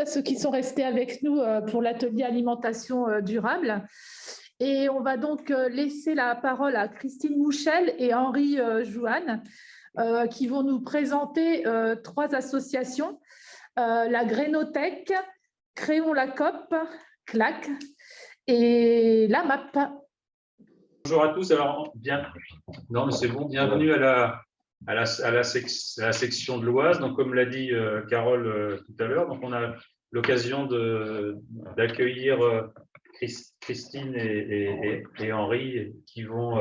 à ceux qui sont restés avec nous pour l'atelier alimentation durable. Et on va donc laisser la parole à Christine Mouchel et Henri Jouanne qui vont nous présenter trois associations, la Grénothèque, Créons la COP, CLAC et la MAP. Bonjour à tous. Alors, non, mais c'est bon. Bienvenue à la section de l'Oise. Donc, comme l'a dit Carole tout à l'heure, donc on a l'occasion d'accueillir Christine et Henri qui vont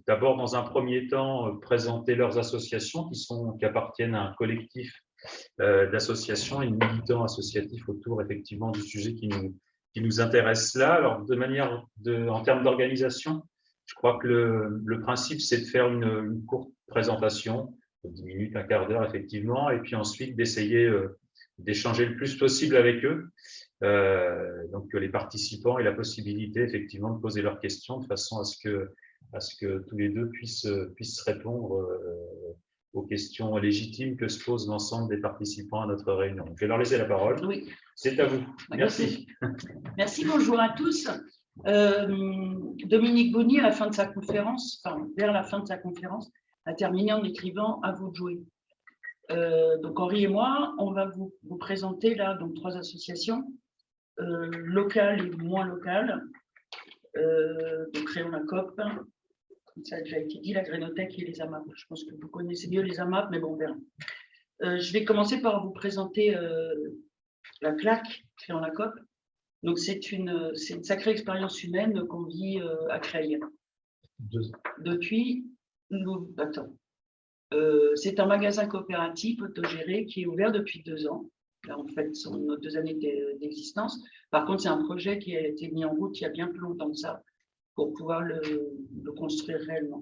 d'abord, dans un premier temps, présenter leurs associations qui appartiennent à un collectif d'associations et de militants associatifs autour effectivement du sujet qui nous intéresse là. Alors, en termes d'organisation, je crois que le principe, c'est de faire une courte présentation, 10 minutes, un quart d'heure, effectivement, et puis ensuite d'essayer d'échanger le plus possible avec eux. Donc, que les participants aient la possibilité, effectivement, de poser leurs questions de façon à ce que tous les deux puissent répondre aux questions légitimes que se posent l'ensemble des participants à notre réunion. Je vais leur laisser la parole. Oui. C'est à vous. Merci. Merci, bonjour à tous. Dominique Bonny, vers la fin de sa conférence, a terminé en écrivant « À vous de jouer ». Donc Henri et moi, on va vous présenter là donc trois associations, locales et moins locales. Donc Créons la COP, comme ça a déjà été dit, la Grénothèque et les AMAP. Je pense que vous connaissez mieux les AMAP, mais bon, on verra. Je vais commencer par vous présenter la CLAC, Créons la COP. Donc c'est une sacrée expérience humaine qu'on vit à Creil. Depuis, c'est un magasin coopératif autogéré qui est ouvert depuis 2 ans. Là, en fait, ce sont nos 2 années d'existence. Par contre, c'est un projet qui a été mis en route il y a bien plus longtemps que ça pour pouvoir le construire réellement.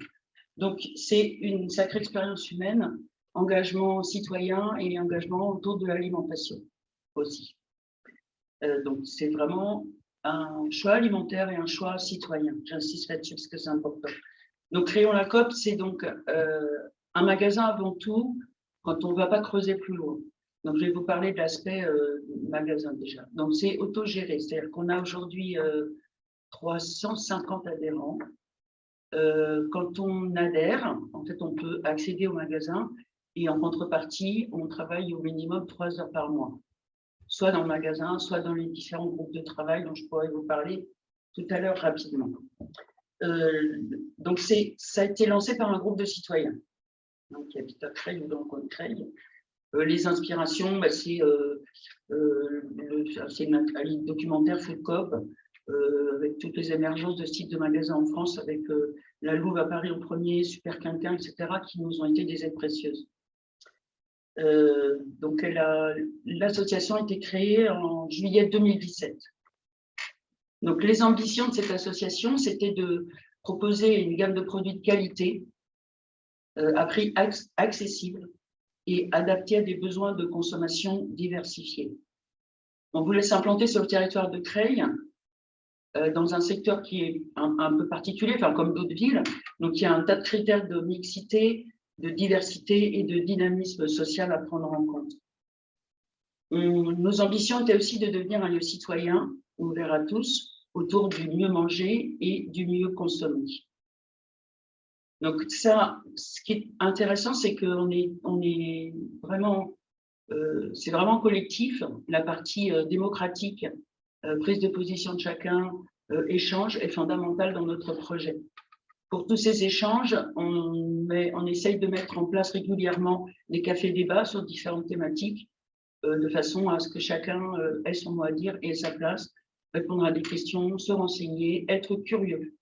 Donc, c'est une sacrée expérience humaine, engagement citoyen et engagement autour de l'alimentation aussi. Donc, c'est vraiment un choix alimentaire et un choix citoyen. J'insiste là-dessus parce que c'est important. Donc, Créons la COP, c'est donc un magasin avant tout quand on ne va pas creuser plus loin. Donc, je vais vous parler de l'aspect magasin déjà. Donc, c'est autogéré, c'est-à-dire qu'on a aujourd'hui 350 adhérents. Quand on adhère, en fait, on peut accéder au magasin et en contrepartie, on travaille au minimum 3 heures par mois, soit dans le magasin, soit dans les différents groupes de travail dont je pourrais vous parler tout à l'heure rapidement. Donc, ça a été lancé par un groupe de citoyens qui habitent à Creil ou dans le coin de Creil. Les inspirations, c'est un documentaire Food Coop, avec toutes les émergences de ce type de magasins en France, avec la Louve à Paris au premier, Super Quinquin, etc., qui nous ont été des aides précieuses. Donc, l'association a été créée en juillet 2017. Donc, les ambitions de cette association, c'était de proposer une gamme de produits de qualité à prix accessible et adaptés à des besoins de consommation diversifiés. On voulait s'implanter sur le territoire de Creil, dans un secteur qui est un peu particulier, enfin comme d'autres villes. Donc, il y a un tas de critères de mixité, de diversité et de dynamisme social à prendre en compte. Nos ambitions étaient aussi de devenir un lieu citoyen, ouvert à tous, autour du mieux manger et du mieux consommer. Donc ça, ce qui est intéressant, c'est qu'on est vraiment, c'est vraiment collectif. La partie démocratique, prise de position de chacun, échange est fondamentale dans notre projet. Pour tous ces échanges, on essaye de mettre en place régulièrement des cafés-débats sur différentes thématiques, de façon à ce que chacun ait son mot à dire et sa place, répondre à des questions, se renseigner, être curieux,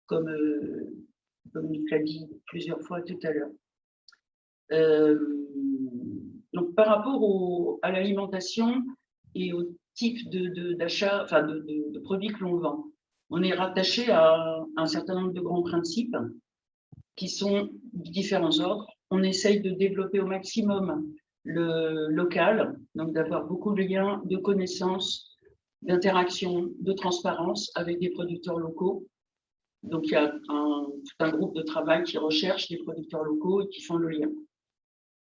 comme Dominique l'a dit plusieurs fois tout à l'heure. Donc, par rapport à l'alimentation et au type d'achat, enfin de produits que l'on vend, on est rattaché à un certain nombre de grands principes qui sont de différents ordres. On essaye de développer au maximum le local, donc d'avoir beaucoup de liens, de connaissances, d'interaction, de transparence avec des producteurs locaux. Donc, il y a tout un groupe de travail qui recherche les producteurs locaux et qui font le lien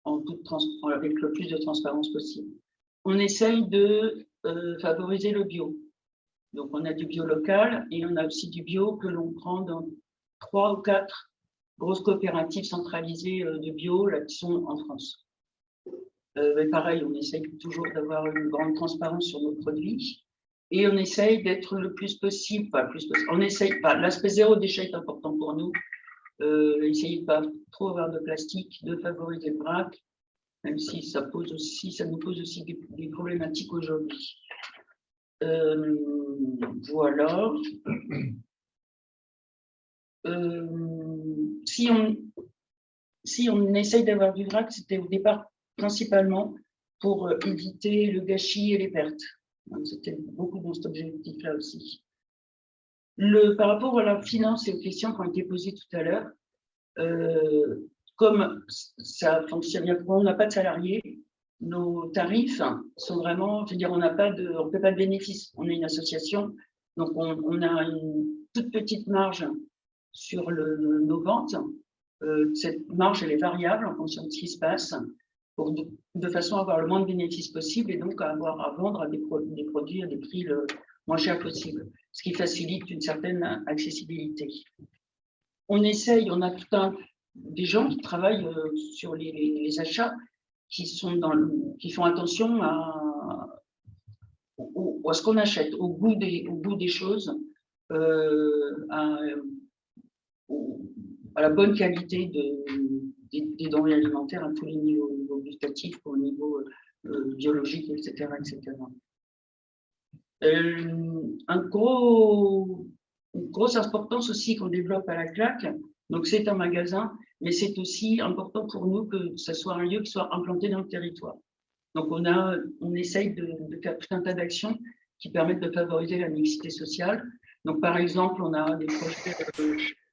avec le plus de transparence possible. on essaye de favoriser le bio. Donc, on a du bio local et on a aussi du bio que l'on prend dans 3 ou 4 grosses coopératives centralisées de bio là, qui sont en France. Mais pareil, on essaye toujours d'avoir une grande transparence sur nos produits et on essaye d'être le plus possible, on essaye, l'aspect zéro déchet est important pour nous. Essayer de ne pas trop avoir de plastique, de favoriser le vrac, même si ça nous pose aussi des problématiques aujourd'hui. Voilà. Si on essaye d'avoir du vrac, c'était au départ principalement pour éviter le gâchis et les pertes. C'était beaucoup dans cet objectif-là aussi. Par rapport à la finance et aux questions qui ont été posées tout à l'heure, comme ça fonctionne bien, on n'a pas de salariés, nos tarifs sont vraiment, je veux dire, on ne fait pas de bénéfices. On est une association, donc on a une toute petite marge sur nos ventes. Cette marge, elle est variable en fonction de ce qui se passe, de façon à avoir le moins de bénéfices possible et donc à vendre des produits à des prix le moins cher possible, ce qui facilite une certaine accessibilité. On a des gens qui travaillent sur les achats, qui font attention à ce qu'on achète, au goût des choses, à la bonne qualité des denrées alimentaires à tous les niveaux, au niveau gustatif, au niveau biologique, etc. etc. Une grosse importance aussi qu'on développe à la Claque, donc c'est un magasin, mais c'est aussi important pour nous que ce soit un lieu qui soit implanté dans le territoire. Donc on essaye de faire tout un tas d'actions qui permettent de favoriser la mixité sociale. Donc par exemple, on a des projets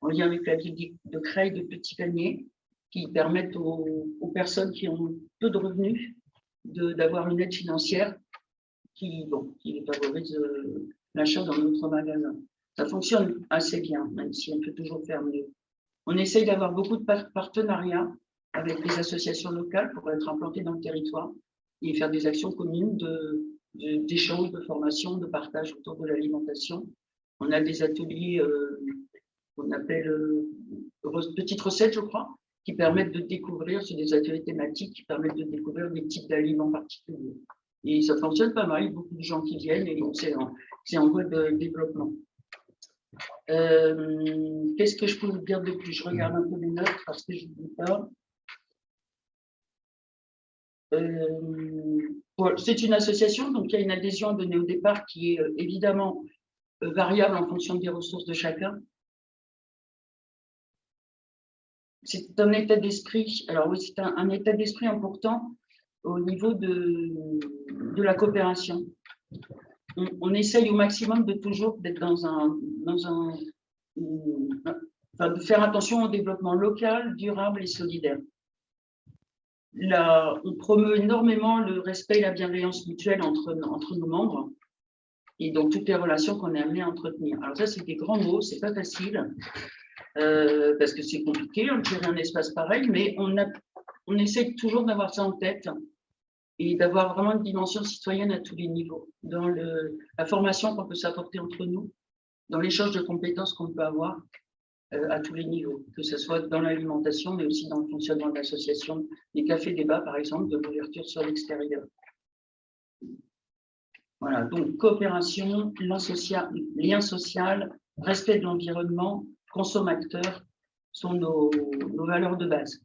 en lien avec la ville de Creil de petits paniers qui permettent aux personnes qui ont peu de revenus d'avoir une aide financière qui favorise l'achat dans notre magasin. Ça fonctionne assez bien, même si on peut toujours faire mieux. On essaye d'avoir beaucoup de partenariats avec les associations locales pour être implantés dans le territoire et faire des actions communes d'échange, de formation, de partage autour de l'alimentation. On a des ateliers qu'on appelle petites recettes, je crois, qui permettent de découvrir, c'est des ateliers thématiques qui permettent de découvrir des types d'aliments particuliers. Et ça fonctionne pas mal, il y a beaucoup de gens qui viennent et c'est en voie de développement. Qu'est-ce que je peux vous dire de plus? Je regarde un peu les notes parce que je n'oublie pas. C'est une association, donc il y a une adhésion donnée au départ qui est évidemment variable en fonction des ressources de chacun. C'est un état d'esprit, alors oui, c'est un état d'esprit important au niveau de la coopération. On essaye au maximum de toujours d'être de faire attention au développement local, durable et solidaire. Là, on promeut énormément le respect et la bienveillance mutuelle entre nos membres et dans toutes les relations qu'on est amené à entretenir. Alors ça, c'est des grands mots, c'est pas facile parce que c'est compliqué de gérer un espace pareil, mais on essaie toujours d'avoir ça en tête et d'avoir vraiment une dimension citoyenne à tous les niveaux, dans la formation qu'on peut s'apporter entre nous, dans l'échange de compétences qu'on peut avoir à tous les niveaux, que ce soit dans l'alimentation, mais aussi dans le fonctionnement de l'association, des cafés-débats, par exemple, de l'ouverture sur l'extérieur. Voilà, donc coopération, lien social, respect de l'environnement, consommateur sont nos valeurs de base.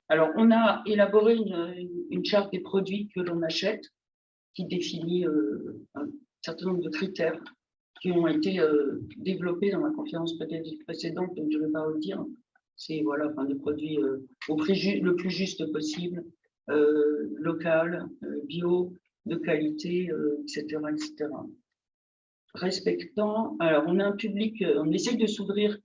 Alors, on a élaboré une charte des produits que l'on achète qui définit un certain nombre de critères qui ont été développés dans la conférence précédente, donc je ne vais pas redire. C'est voilà, des produits au prix le plus juste possible, local, bio, de qualité, etc., etc. Respectant, alors on a un public, on essaye de s'ouvrir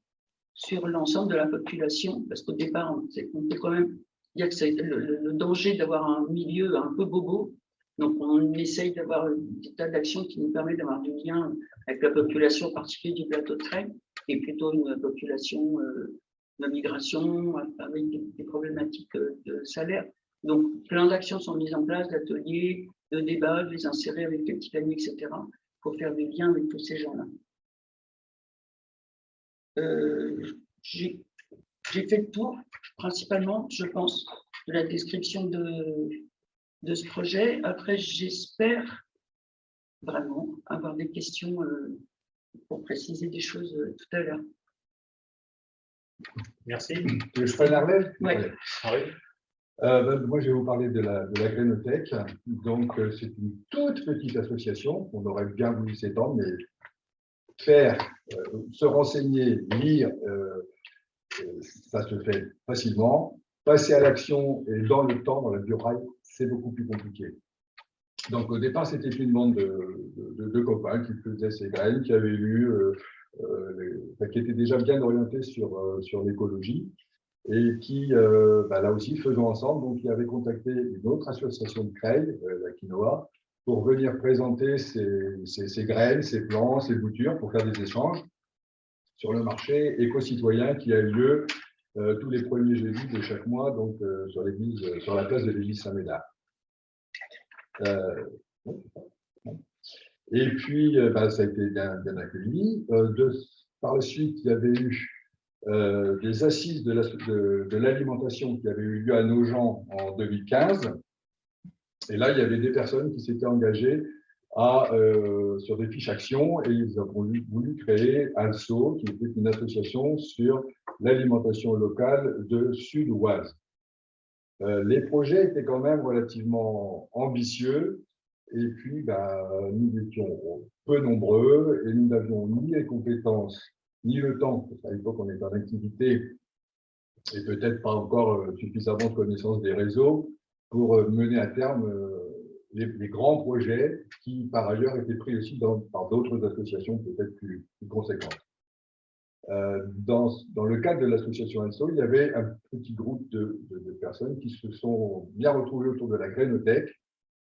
sur l'ensemble de la population, parce qu'au départ, on peut quand même dire que c'est le danger d'avoir un milieu un peu bobo. Donc, on essaye d'avoir des tas d'actions qui nous permettent d'avoir du lien avec la population, en particulier du plateau de Creil, qui est plutôt une population de migration, avec des problématiques de salaire. Donc, plein d'actions sont mises en place, d'ateliers, de débats, de les insérer avec les petites amies, etc., pour faire des liens avec tous ces gens-là. J'ai fait le tour, principalement, je pense, de la description de ce projet. Après, j'espère vraiment avoir des questions pour préciser des choses tout à l'heure. Merci. Je prends la relève? Ouais. Moi, je vais vous parler de la Grainothèque. Donc, c'est une toute petite association. On aurait bien voulu s'étendre, mais faire, se renseigner, lire, ça se fait facilement. Passer à l'action et dans le temps, dans la durée, c'est beaucoup plus compliqué. Donc, au départ, c'était une bande de copains qui faisaient ces graines, qui avaient lu, qui étaient déjà bien orientés sur l'écologie et qui, là aussi, faisant ensemble, donc, ils avaient contacté une autre association de Creil, la Quinoa, pour venir présenter ces graines, ces plants, ces boutures, pour faire des échanges sur le marché éco-citoyen qui a eu lieu tous les premiers jeudis de chaque mois, donc sur la place de l'église Saint-Médard. Et puis, ça a été bien accueilli. Par la suite, il y avait eu des assises de l'alimentation qui avaient eu lieu à Nogent en 2015. Et là, il y avait des personnes qui s'étaient engagées sur des fiches actions et ils ont voulu créer ALSO, qui était une association sur l'alimentation locale de Sud-Oise. Les projets étaient quand même relativement ambitieux et puis nous étions peu nombreux et nous n'avions ni les compétences ni le temps, parce qu'à l'époque on était en activité et peut-être pas encore suffisamment de connaissance des réseaux pour mener à terme les grands projets qui par ailleurs étaient pris aussi par d'autres associations peut-être plus conséquentes. Dans le cadre de l'association ALSO, il y avait un petit groupe de personnes qui se sont bien retrouvées autour de la Grainothèque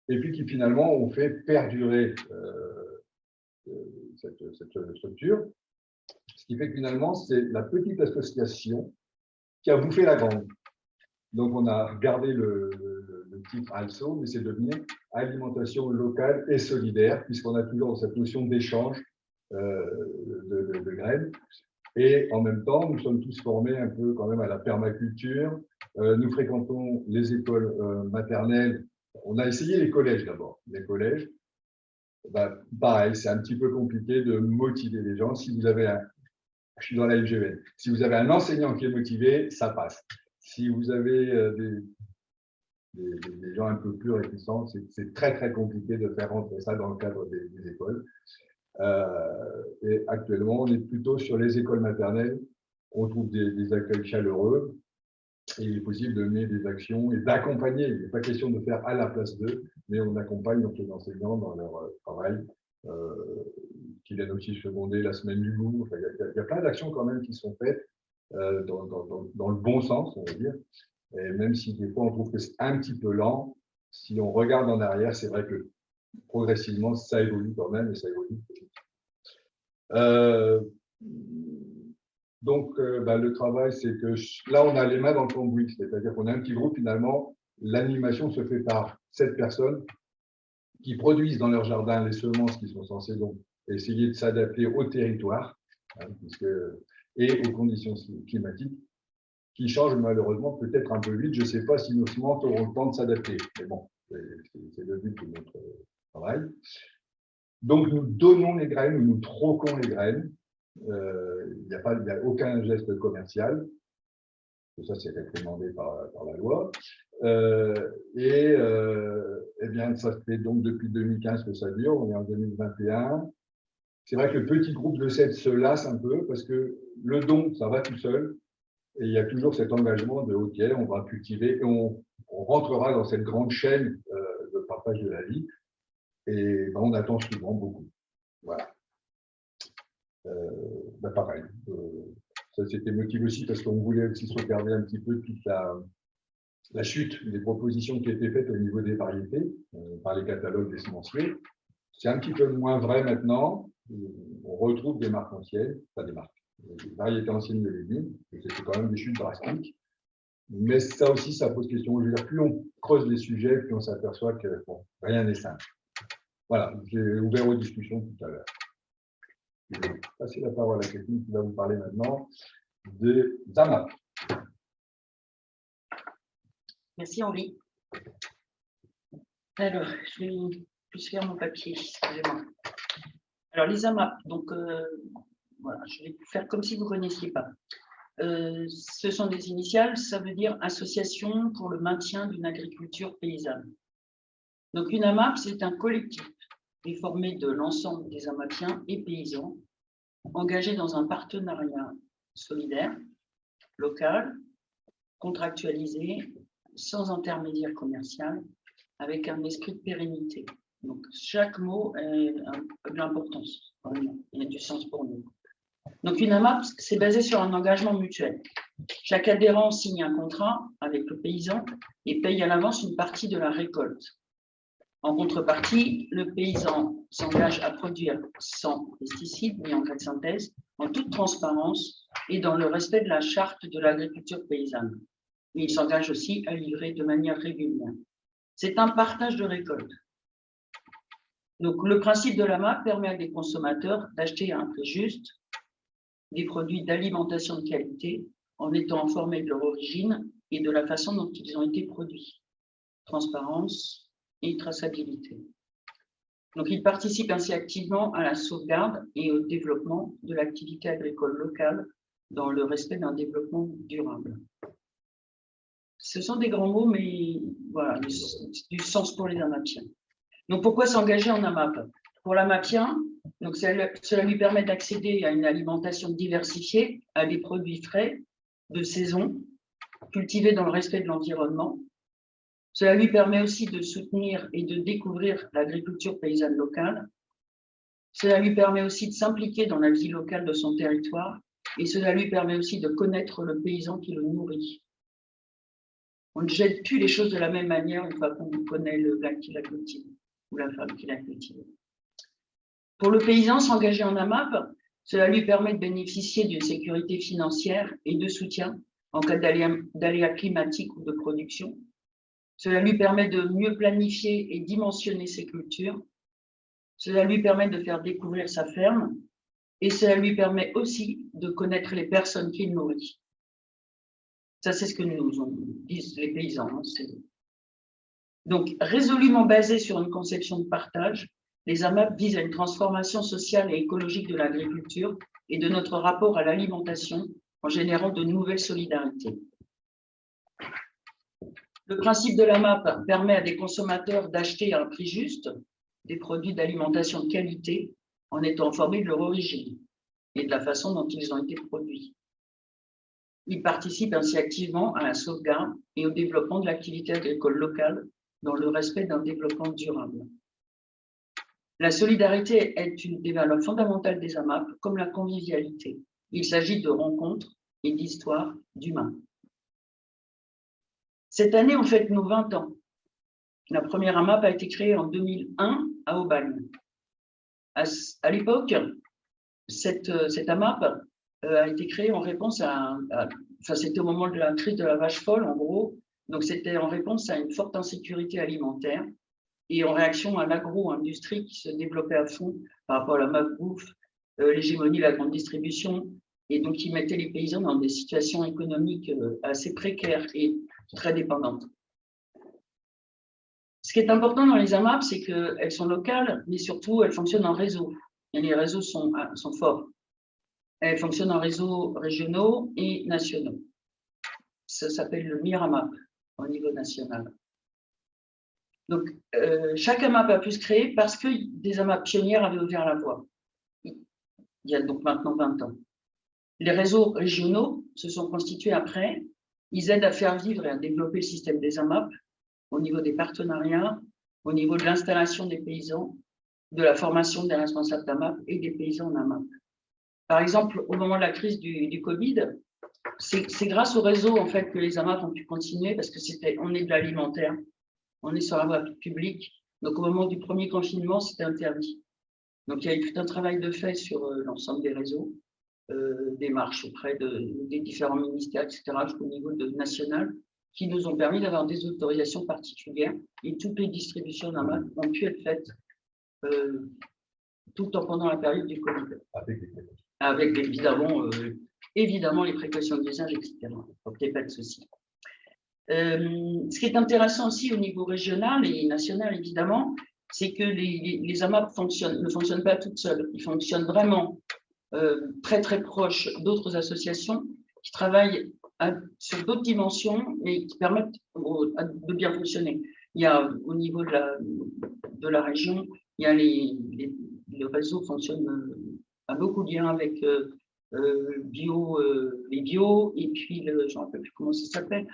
et puis qui finalement ont fait perdurer cette structure. Ce qui fait que finalement, c'est la petite association qui a bouffé la grande. Donc, on a gardé le titre ALSO, mais c'est devenu alimentation locale et solidaire, puisqu'on a toujours cette notion d'échange de graines. Et en même temps, nous sommes tous formés un peu quand même à la permaculture. Nous fréquentons les écoles maternelles. On a essayé les collèges d'abord. Les collèges, pareil, c'est un petit peu compliqué de motiver les gens. Si vous avez je suis dans la LGV. Si vous avez un enseignant qui est motivé, ça passe. Si vous avez des gens un peu plus réticents, c'est très, très compliqué de faire rentrer ça dans le cadre des écoles. Et actuellement, on est plutôt sur les écoles maternelles. On trouve des accueils chaleureux et il est possible de mener des actions et d'accompagner. Il n'est pas question de faire à la place d'eux, mais on accompagne donc les enseignants dans leur travail, qui viennent aussi seconder la semaine du loup. Enfin, il y a plein d'actions quand même qui sont faites dans le bon sens, on va dire. Et même si des fois on trouve que c'est un petit peu lent, si on regarde en arrière, c'est vrai que progressivement, ça évolue quand même et ça évolue. Donc, le travail, c'est que là, on a les mains dans le cambouis, c'est-à-dire qu'on a un petit groupe, finalement, l'animation se fait par 7 personnes qui produisent dans leur jardin les semences qui sont censées donc essayer de s'adapter au territoire et aux conditions climatiques qui changent malheureusement peut-être un peu vite. Je ne sais pas si nos semences auront le temps de s'adapter, mais bon, c'est le but de notre travail. Donc, nous donnons les graines, nous troquons les graines. Il n'y a aucun geste commercial. Ça, c'est réprimandé par la loi. Eh bien, ça fait donc depuis 2015 que ça dure. On est en 2021. C'est vrai que le petit groupe de 7 se lasse un peu parce que le don, ça va tout seul. Et il y a toujours cet engagement de OK, on va cultiver et on rentrera dans cette grande chaîne de partage de la vie. Et on attend souvent beaucoup. Voilà. Pareil. Ça s'était motivé aussi parce qu'on voulait aussi se regarder un petit peu toute la chute des propositions qui étaient faites au niveau des variétés par les catalogues des semenciers. C'est un petit peu moins vrai maintenant. On retrouve des marques anciennes, pas des marques, des variétés anciennes de légumes. C'était quand même des chutes drastiques. Mais ça aussi, ça pose question. Je veux dire, plus on creuse les sujets, plus on s'aperçoit que bon, rien n'est simple. Voilà, j'ai ouvert aux discussions tout à l'heure. Je vais passer la parole à quelqu'un qui va vous parler maintenant des AMAP. Merci Henri. Alors, je vais plus faire mon papier, excusez-moi. Alors, les AMAP, donc voilà, je vais faire comme si vous ne connaissiez pas. Ce sont des initiales, ça veut dire Association pour le maintien d'une agriculture paysanne. Donc, une AMAP, c'est un collectif qui est formé de l'ensemble des amapiens et paysans engagés dans un partenariat solidaire, local, contractualisé, sans intermédiaire commercial, avec un esprit de pérennité. Donc, chaque mot a de l'importance, il y a du sens pour nous. Donc, une AMAP, c'est basé sur un engagement mutuel. Chaque adhérent signe un contrat avec le paysan et paye à l'avance une partie de la récolte. En contrepartie, le paysan s'engage à produire sans pesticides ni engrais de synthèse, en toute transparence et dans le respect de la charte de l'agriculture paysanne. Mais il s'engage aussi à livrer de manière régulière. C'est un partage de récolte. Donc, le principe de l'AMAP permet à des consommateurs d'acheter à un prix juste des produits d'alimentation de qualité en étant informés de leur origine et de la façon dont ils ont été produits. Transparence et traçabilité. Donc, ils participent ainsi activement à la sauvegarde et au développement de l'activité agricole locale dans le respect d'un développement durable. Ce sont des grands mots, mais voilà, du sens pour les amapiens. Donc, pourquoi s'engager en AMAP? Pour l'amapien, donc cela lui permet d'accéder à une alimentation diversifiée, à des produits frais, de saison, cultivés dans le respect de l'environnement. Cela lui permet aussi de soutenir et de découvrir l'agriculture paysanne locale. Cela lui permet aussi de s'impliquer dans la vie locale de son territoire et cela lui permet aussi de connaître le paysan qui le nourrit. On ne jette plus les choses de la même manière une fois qu'on connaît le gars qui l'a cultivé ou la femme qui l'a cultivé. Pour le paysan, s'engager en AMAP, cela lui permet de bénéficier d'une sécurité financière et de soutien en cas d'aléas climatiques ou de production. Cela lui permet de mieux planifier et dimensionner ses cultures. Cela lui permet de faire découvrir sa ferme et cela lui permet aussi de connaître les personnes qu'il nourrit. Ça, c'est ce que nous disent les paysans. Donc, résolument basés sur une conception de partage, les AMAP visent à une transformation sociale et écologique de l'agriculture et de notre rapport à l'alimentation en générant de nouvelles solidarités. Le principe de l'AMAP permet à des consommateurs d'acheter à un prix juste des produits d'alimentation de qualité en étant informés de leur origine et de la façon dont ils ont été produits. Ils participent ainsi activement à la sauvegarde et au développement de l'activité agricole locale dans le respect d'un développement durable. La solidarité est une des valeurs fondamentales des AMAP, comme la convivialité. Il s'agit de rencontres et d'histoires d'humains. Cette année, on fête nos 20 ans. La première AMAP a été créée en 2001 à Aubagne. À l'époque, cette AMAP a été créée en réponse enfin, c'était au moment de la crise de la vache folle, en gros. Donc, c'était en réponse à une forte insécurité alimentaire et en réaction à l'agro-industrie qui se développait à fond par rapport à la malbouffe, l'hégémonie de la grande distribution, et donc qui mettait les paysans dans des situations économiques assez précaires et très dépendantes. Ce qui est important dans les AMAP, c'est qu'elles sont locales, mais surtout elles fonctionnent en réseau. Et les réseaux sont forts. Elles fonctionnent en réseaux régionaux et nationaux. Ça s'appelle le MIR-AMAP au niveau national. Donc, chaque AMAP a pu se créer parce que des AMAP pionnières avaient ouvert la voie. Il y a donc maintenant 20 ans. Les réseaux régionaux se sont constitués après. Ils aident à faire vivre et à développer le système des AMAP au niveau des partenariats, au niveau de l'installation des paysans, de la formation des responsables d'AMAP et des paysans en AMAP. Par exemple, au moment de la crise du Covid, c'est grâce au réseau en fait, que les AMAP ont pu continuer parce que on est de l'alimentaire, on est sur la voie publique. Donc, au moment du premier confinement, c'était interdit. Donc, il y a eu tout un travail de fait sur l'ensemble des réseaux démarches auprès des différents ministères, etc., jusqu'au niveau national, qui nous ont permis d'avoir des autorisations particulières. Et toutes les distributions d'AMAP ont pu être faites tout le temps pendant la période du Covid. Avec évidemment les précautions d'usage, etc. Donc, il n'y a pas de souci. Ce qui est intéressant aussi au niveau régional et national, évidemment, c'est que les AMAP ne fonctionnent pas toutes seules. Ils fonctionnent vraiment très, très proches d'autres associations qui travaillent sur d'autres dimensions et qui permettent de bien fonctionner. Il y a, au niveau de la région, il y a le réseau fonctionne à beaucoup de liens avec les bio, et puis, je ne me rappelle plus comment ça s'appelle,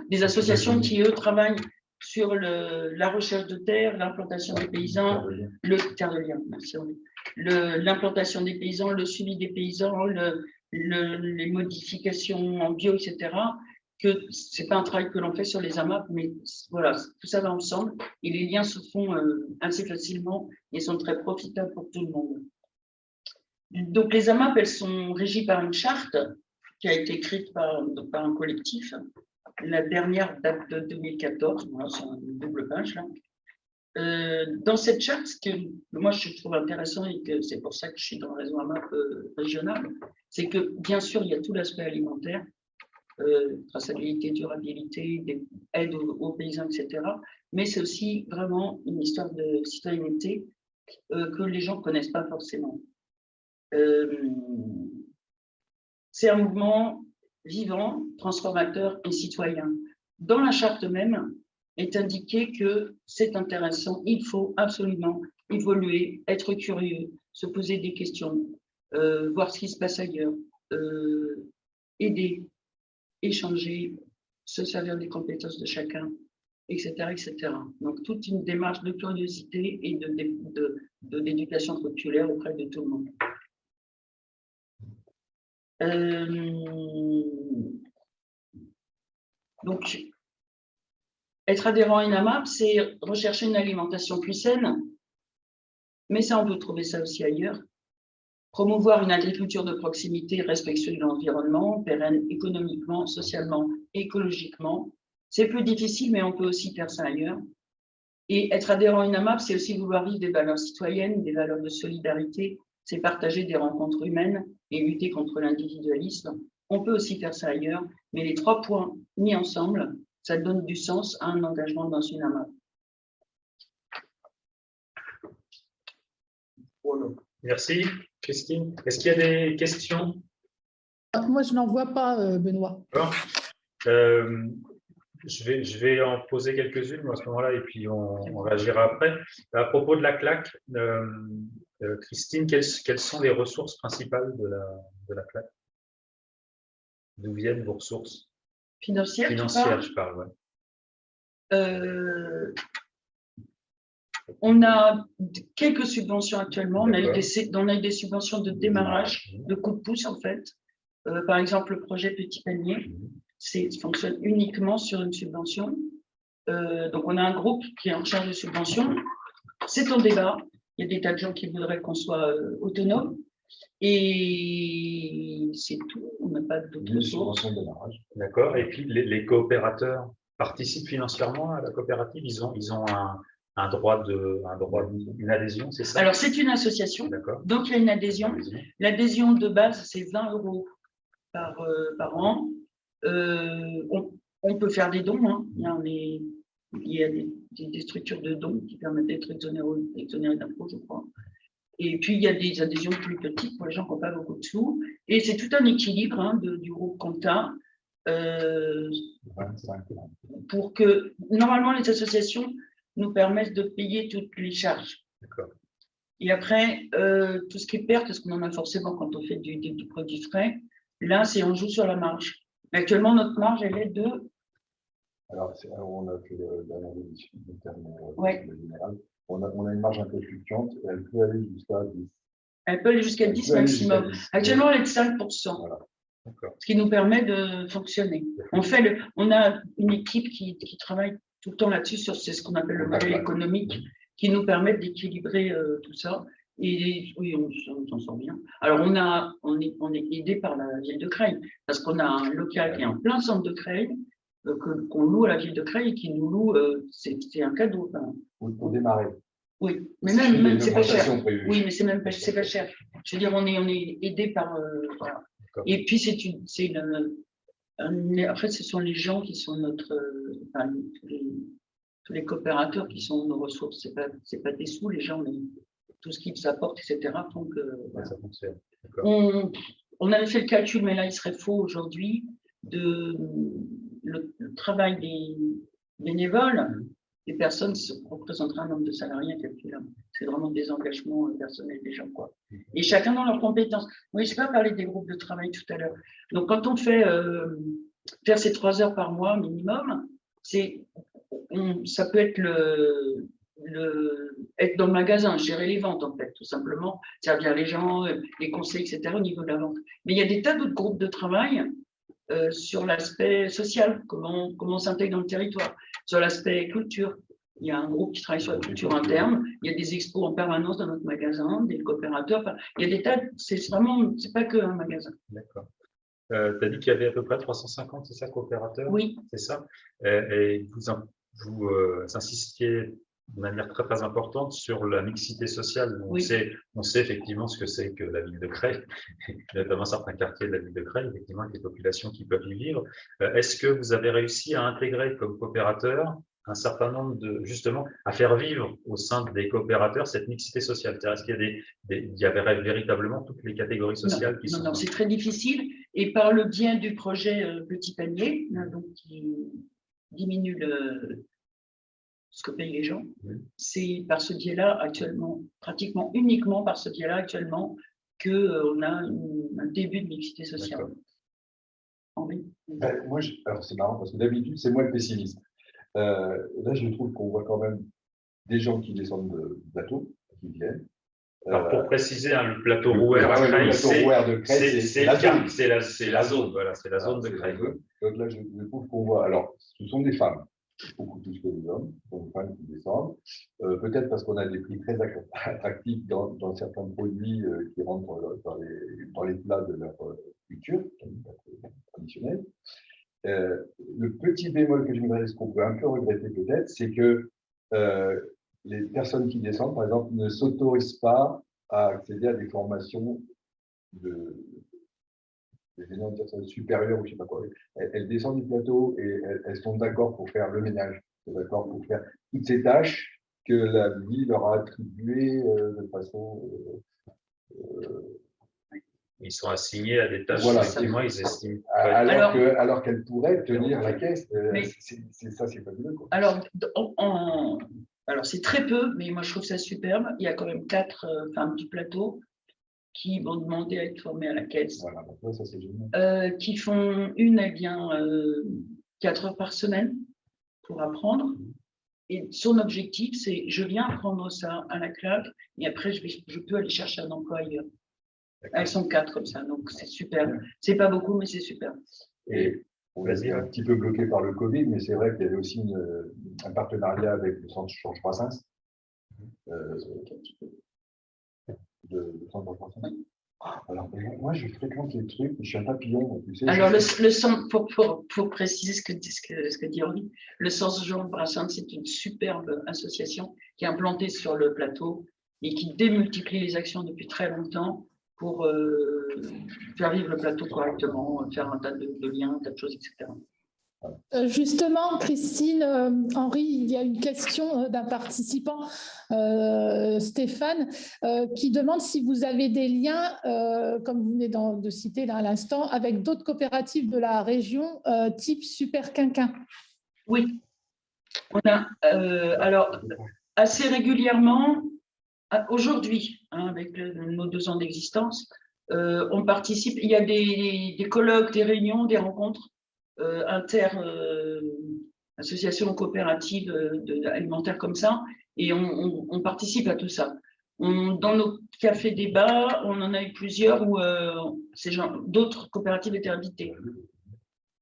des associations qui, eux, travaillent sur la recherche de terre, l'implantation des paysans, l'implantation des paysans, le suivi des paysans, les modifications en bio, etc. Que ce n'est pas un travail que l'on fait sur les AMAP, mais voilà, tout ça va ensemble et les liens se font assez facilement et sont très profitables pour tout le monde. Donc, les AMAP, elles sont régies par une charte qui a été écrite par un collectif. La dernière date de 2014, voilà, c'est une double page là. Dans cette charte, ce que moi je trouve intéressant et que c'est pour ça que je suis dans le réseau AMAP régional, c'est que bien sûr il y a tout l'aspect alimentaire, traçabilité, durabilité, des aides aux paysans, etc. Mais c'est aussi vraiment une histoire de citoyenneté que les gens ne connaissent pas forcément. C'est un mouvement vivant, transformateur et citoyen. Dans la charte même est indiqué que c'est intéressant, il faut absolument évoluer, être curieux, se poser des questions, voir ce qui se passe ailleurs, aider, échanger, se servir des compétences de chacun, etc., etc. Donc, toute une démarche de curiosité et d'éducation populaire auprès de tout le monde. Donc, être adhérent à une AMAP, c'est rechercher une alimentation plus saine, mais ça, on peut trouver ça aussi ailleurs. Promouvoir une agriculture de proximité respectueuse de l'environnement, pérenne économiquement, socialement, écologiquement. C'est plus difficile, mais on peut aussi faire ça ailleurs. Et être adhérent à une AMAP, c'est aussi vouloir vivre des valeurs citoyennes, des valeurs de solidarité, c'est partager des rencontres humaines et lutter contre l'individualisme. On peut aussi faire ça ailleurs, mais les 3 points mis ensemble, ça donne du sens à un engagement dans une AMAP. Voilà. Merci, Christine. Est-ce qu'il y a des questions? Moi, je n'en vois pas, Benoît. Je vais en poser quelques-unes à ce moment-là et puis on réagira après. À propos de la claque, Christine, quelles sont les ressources principales de la claque? D'où viennent vos ressources? Financières, je parle, ouais. On a quelques subventions actuellement. On a eu des subventions de démarrage, de coup de pouce en fait. Par exemple, le projet Petit Panier, fonctionne uniquement sur une subvention. Donc, on a un groupe qui est en charge de subventions. C'est en débat. Il y a des tas de gens qui voudraient qu'on soit autonome. Et c'est tout. On n'a pas d'autres sources. D'accord. Et puis, les coopérateurs participent financièrement à la coopérative. Ils ont un droit une adhésion, c'est ça? Alors, c'est une association. Donc, il y a une adhésion. L'adhésion de base, c'est 20 € par an. On peut faire des dons. Hein. Il y a des structures de dons qui permettent d'être exonérés d'impôts, je crois. Et puis, il y a des adhésions plus petites pour les gens qui n'ont pas beaucoup de sous. Et c'est tout un équilibre du groupe Compta. Pour que, normalement, les associations nous permettent de payer toutes les charges. Et après, tout ce qui est perte, parce qu'on en a forcément quand on fait du produit frais, là, on joue sur la marge. Mais actuellement, notre marge, elle est de… Alors, on a fait l'analyse interne générale. On a une marge un peu fluctuante, et elle peut aller jusqu'à 10. Elle peut aller jusqu'à 10 maximum. Actuellement, elle est de 5%. Voilà. Ce qui nous permet de fonctionner. On a une équipe qui travaille tout le temps là-dessus, c'est ce qu'on appelle le modèle économique, qui nous permet d'équilibrer tout ça. Et oui, on s'en sort bien. Alors, on est aidé par la ville de Creil, parce qu'on a un local qui est en plein centre de Creil, qu'on loue à la ville de Creil et qui nous loue, c'est un cadeau. Enfin. Pour démarrer. Oui, mais même c'est pas cher. Prévue. Oui, mais c'est pas cher. Je veux dire, on est aidé par. Voilà. Et puis, après, ce sont les gens qui sont enfin, tous les coopérateurs qui sont nos ressources. C'est pas des sous, les gens, mais tout ce qu'ils apportent, etc. font que. Voilà. Ça fonctionne. On avait fait le calcul, mais là, il serait faux aujourd'hui, le travail des bénévoles. Les personnes représenteraient un nombre de salariés incalculable. C'est vraiment des engagements personnels des gens, quoi. Et chacun dans leurs compétences. Oui, je n'ai pas parlé des groupes de travail tout à l'heure. Donc, quand on fait faire ces 3 heures par mois minimum, ça peut être être dans le magasin, gérer les ventes, en fait, tout simplement, servir les gens, les conseils, etc., au niveau de la vente. Mais il y a des tas d'autres groupes de travail sur l'aspect social, comment on s'intègre dans le territoire, sur l'aspect culture. Il y a un groupe qui travaille sur la culture interne, il y a des expos en permanence dans notre magasin, des coopérateurs, enfin, il y a des tas, c'est pas que un magasin. D'accord. Tu as dit qu'il y avait à peu près 350, c'est ça, coopérateurs? Oui. C'est ça. Et vous insistiez de manière très, très importante sur la mixité sociale. Oui. On sait effectivement ce que c'est que la ville de Creil, notamment certains quartiers de la ville de Creil, effectivement, avec les populations qui peuvent y vivre. Est-ce que vous avez réussi à intégrer comme coopérateur un certain nombre justement, à faire vivre au sein des coopérateurs cette mixité sociale? Est-ce qu'il y avait véritablement toutes les catégories sociales qui sont… Non, c'est très difficile. Et par le biais du projet Petit Panier, donc qui diminue ce que payent les gens, c'est par ce biais-là actuellement, pratiquement uniquement par ce biais-là actuellement, qu'on a un début de mixité sociale. Henri? Moi, alors c'est marrant parce que d'habitude, c'est moi le pessimiste. Là, je trouve qu'on voit quand même des gens qui descendent de bateaux, qui viennent. Alors, pour préciser, le plateau Rouer à Creil, c'est la zone, voilà, c'est la zone de Creil. Donc là, je trouve qu'on voit, alors, ce sont des femmes, beaucoup plus que des hommes, ce sont des femmes qui descendent, peut-être parce qu'on a des prix très attractifs dans certains produits qui rentrent dans les plats de leur culture traditionnelle. Le petit bémol que je voudrais, ce qu'on peut un peu regretter peut-être, c'est que les personnes qui descendent, par exemple, ne s'autorisent pas à accéder à des formations supérieures ou je ne sais pas quoi. Elles descendent du plateau et elles sont d'accord pour faire le ménage, d'accord pour faire toutes ces tâches que la vie leur a attribuées de façon… Ils sont assignés à des tâches, voilà, effectivement, ils estiment. Alors qu'elles pourraient tenir la caisse. C'est fabuleux. Alors, c'est très peu, mais moi, je trouve ça superbe. Il y a quand même 4 femmes du plateau qui vont demander à être formées à la caisse. Voilà, donc ça, c'est génial. Qui font elle vient 4 heures par semaine pour apprendre. Et son objectif, c'est je viens apprendre ça à la claque et après, je peux aller chercher un emploi ailleurs. Elles sont 4 comme ça, donc c'est super. C'est pas beaucoup, mais c'est super. Et on est un petit peu bloqué par le Covid, mais c'est vrai qu'il y avait aussi un partenariat avec le centre Georges Brassens. Alors, moi, je fréquente les trucs, je suis un papillon. Tu sais, alors, le centre, pour préciser ce que dit Henri, le centre Georges Brassens, c'est une superbe association qui est implantée sur le plateau et qui démultiplie les actions depuis très longtemps pour faire vivre le plateau correctement, faire un tas de liens, un tas de choses, etc. Justement, Christine, Henri, il y a une question d'un participant, Stéphane, qui demande si vous avez des liens, comme vous venez de citer là à l'instant, avec d'autres coopératives de la région, type Super Quinquin. Oui, on a, alors, assez régulièrement, aujourd'hui, avec nos 2 ans d'existence, on participe, il y a des colloques, des réunions, des rencontres associations coopératives alimentaires comme ça, et on participe à tout ça. Dans nos cafés débats, on en a eu plusieurs où d'autres coopératives étaient invitées.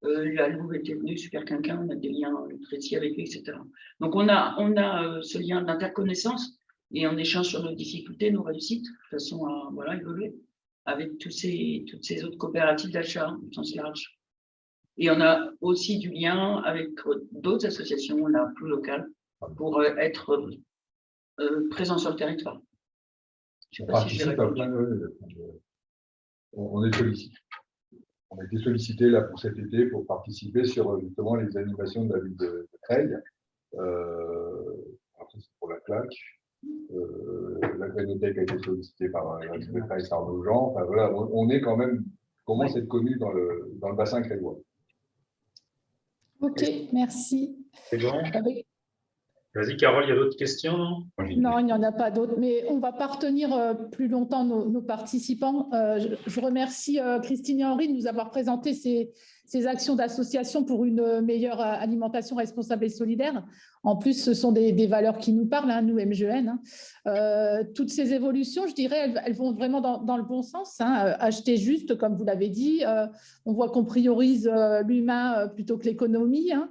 La Louve était venue, Super Quinquin, on a des liens précis avec eux, etc. Donc on a ce lien d'interconnaissance et on échange sur nos difficultés, nos réussites, de façon à voilà, évoluer avec toutes ces autres coopératives d'achat au sens large. Et on a aussi du lien avec d'autres associations là, plus locales pour être présents sur le territoire. Je ne sais pas si j'ai répondu. On est sollicité. On a été sollicité là pour cet été pour participer sur justement les animations de la ville de Creil. C'est pour la claque. La Grénothèque a été sollicitée par la ville de Creil, Sarno-Jean. Enfin, voilà, on est quand même, commence à être connu dans le bassin créois. Ok, merci. C'est bon. Vas-y, Carole, il y a d'autres questions? Non, il n'y en a pas d'autres, mais on ne va pas retenir plus longtemps nos participants. Je remercie Christine et Henri de nous avoir présenté ces actions d'association pour une meilleure alimentation responsable et solidaire. En plus, ce sont des valeurs qui nous parlent, hein, nous, MGN. Toutes ces évolutions, je dirais, elles vont vraiment dans le bon sens. Hein. Acheter juste, comme vous l'avez dit. On voit qu'on priorise l'humain plutôt que l'économie. Hein.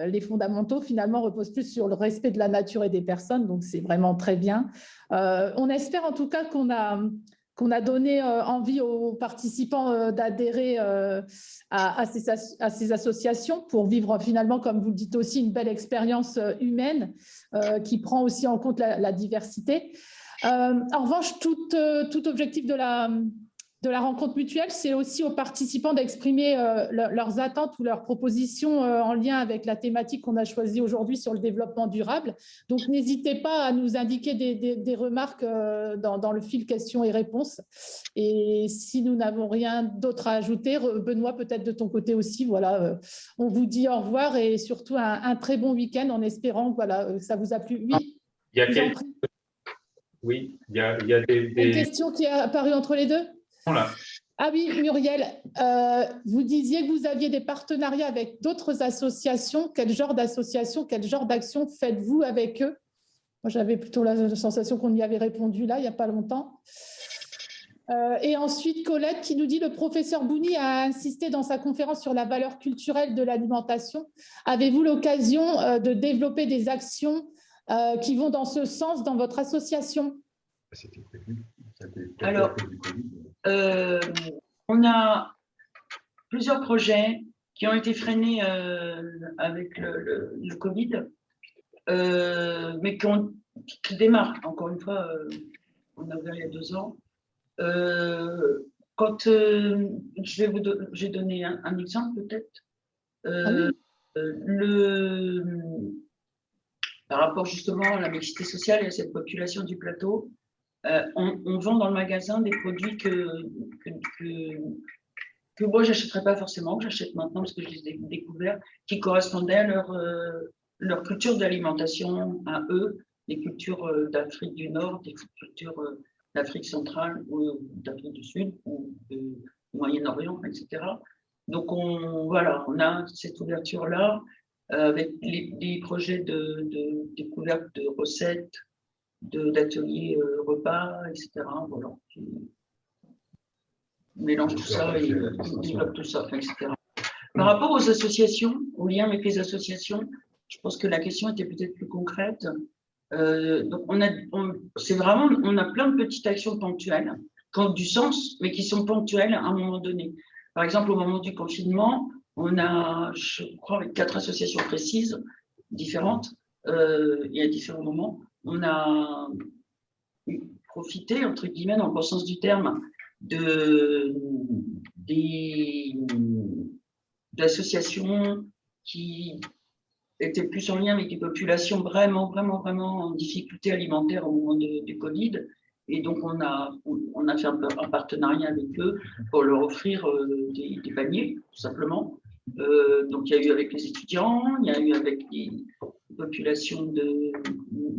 Les fondamentaux, finalement, reposent plus sur le respect de la nature et des personnes. Donc, c'est vraiment très bien. On espère en tout cas qu'on a donné envie aux participants d'adhérer à ces associations pour vivre finalement, comme vous le dites aussi, une belle expérience humaine qui prend aussi en compte la diversité. En revanche, tout objectif de la rencontre mutuelle, c'est aussi aux participants d'exprimer leurs attentes ou leurs propositions en lien avec la thématique qu'on a choisie aujourd'hui sur le développement durable. Donc, n'hésitez pas à nous indiquer des remarques dans le fil questions et réponses. Et si nous n'avons rien d'autre à ajouter, Benoît, peut-être de ton côté aussi, voilà, on vous dit au revoir et surtout un très bon week-end en espérant voilà, que ça vous a plu. Oui, il y a oui, il y a des questions qui est apparue entre les deux. Là. Ah oui, Muriel, vous disiez que vous aviez des partenariats avec d'autres associations. Quel genre d'association, quel genre d'action faites-vous avec eux? Moi, j'avais plutôt la sensation qu'on y avait répondu là, il n'y a pas longtemps. Et ensuite, Colette qui nous dit « Le professeur Bouni a insisté dans sa conférence sur la valeur culturelle de l'alimentation. Avez-vous l'occasion de développer des actions qui vont dans ce sens dans votre association ?» C'était prévu. Alors, on a plusieurs projets qui ont été freinés avec le Covid, mais qui démarrent. Encore une fois, on a ouvert il y a 2 ans. Quand je vais donner un exemple peut-être. Par rapport justement à la mixité sociale et à cette population du plateau, on vend dans le magasin des produits que moi, je n'achèterais pas forcément, que j'achète maintenant parce que je les ai découverts, qui correspondaient à leur culture d'alimentation, à eux, des cultures d'Afrique du Nord, des cultures d'Afrique centrale ou d'Afrique du Sud ou du Moyen-Orient, etc. Donc, on a cette ouverture-là avec les projets de découverte de recettes, d'ateliers repas, etc. Voilà. On mélange tout ça et on développe tout ça, etc. Par rapport aux associations, aux liens avec les associations, je pense que la question était peut-être plus concrète. Donc on a plein de petites actions ponctuelles qui ont du sens, mais qui sont ponctuelles à un moment donné. Par exemple, au moment du confinement, on a, je crois, avec 4 associations précises, différentes, et à différents moments, on a profité, entre guillemets, dans le bon sens du terme, d'associations qui étaient plus en lien avec des populations vraiment en difficulté alimentaire au moment du Covid. Et donc, on a fait un partenariat avec eux pour leur offrir des paniers, tout simplement. Donc, il y a eu avec les étudiants, il y a eu avec les populations de